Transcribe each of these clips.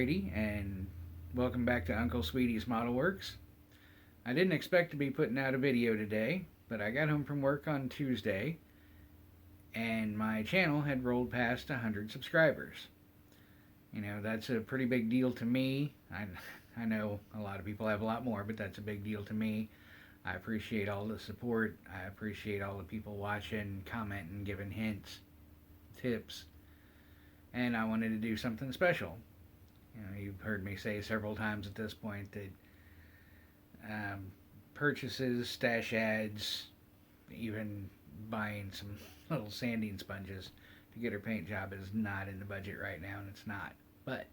Sweetie, and welcome back to Uncle Sweetie's Model Works. I didn't expect to be putting out a video today, but I got home from work on Tuesday, and my channel had rolled past 100 subscribers. You know, that's a pretty big deal to me. I know a lot of people have a lot more, but that's a big deal to me. I appreciate all the support. I appreciate all the people watching, commenting, giving hints, tips. And I wanted to do something special. You know, you've heard me say several times at this point that purchases, stash ads, even buying some little sanding sponges to get her paint job is not in the budget right now, and it's not. But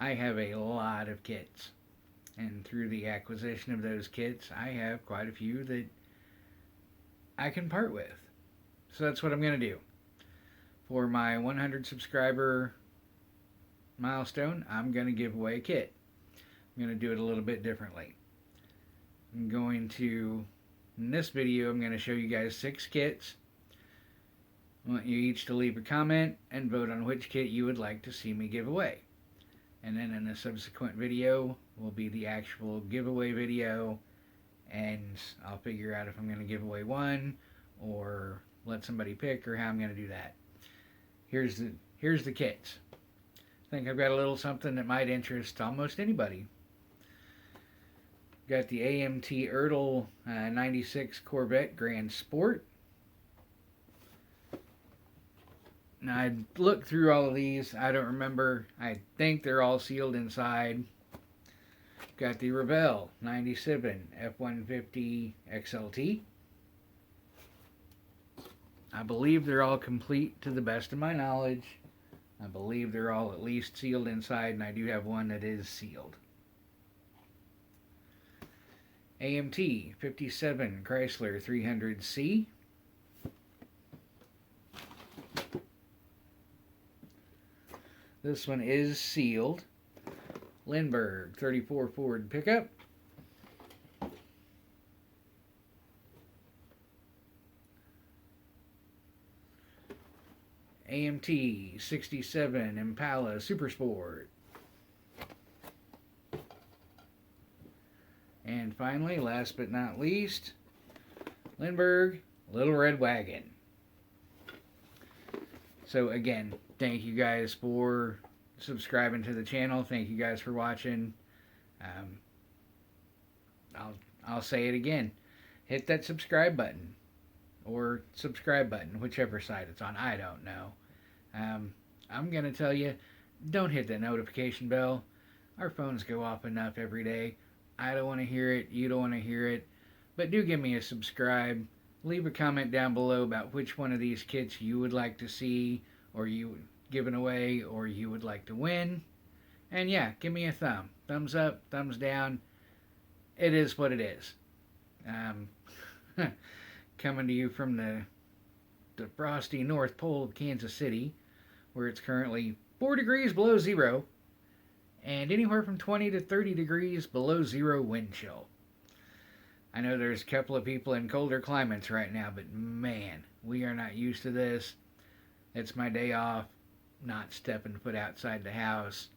I have a lot of kits, and through the acquisition of those kits, I have quite a few that I can part with. So that's what I'm going to do. For my 100 subscriber milestone, I'm going to give away a kit. I'm going to do it a little bit differently. I'm going to, in this video, I'm going to show you guys 6 kits. I want you each to leave a comment and vote on which kit you would like to see me give away. And then in a subsequent video will be the actual giveaway video, and I'll figure out if I'm going to give away one or let somebody pick or how I'm going to do that. Here's the kits. I think I've got a little something that might interest almost anybody. Got the AMT Ertl 96 Corvette Grand Sport. Now, I looked through all of these. I don't remember. I think they're all sealed inside. Got the Revell 97 F-150 XLT. I believe they're all complete to the best of my knowledge. I believe they're all at least sealed inside, and I do have one that is sealed. AMT 57 Chrysler 300C. This one is sealed. Lindbergh 34 Ford pickup. AMT 67 Impala Super Sport. And finally, last but not least, Lindbergh Little Red Wagon. So again, thank you guys for subscribing to the channel. Thank you guys for watching. I'll say it again. Hit that subscribe button. Or subscribe button, whichever side it's on. I don't know. I'm going to tell you, don't hit that notification bell. Our phones go off enough every day. I don't want to hear it. You don't want to hear it. But do give me a subscribe. Leave a comment down below about which one of these kits you would like to see, or you given away, or you would like to win. And yeah, give me a thumbs up, thumbs down. It is what it is. Coming to you from the frosty North Pole of Kansas City, where it's currently 4 degrees below zero, and anywhere from 20 to 30 degrees below zero wind chill. I know there's a couple of people in colder climates right now, but man, we are not used to this. It's my day off, not stepping foot outside the house.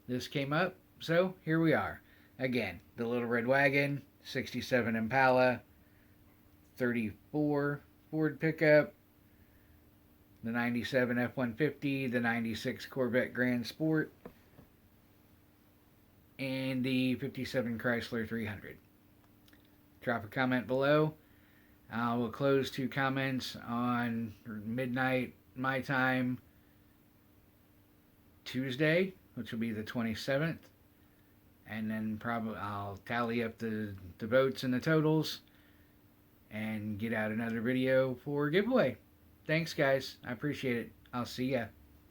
This came up, so here we are. Again, the Little Red Wagon, 67 Impala, 34 Ford pickup, the 97 F-150, the 96 Corvette Grand Sport, and the 57 Chrysler 300. Drop a comment below. I will close 2 comments on midnight my time Tuesday, which will be the 27th, and then probably I'll tally up the votes and the totals and get out another video for giveaway. Thanks, guys. I appreciate it. I'll see ya.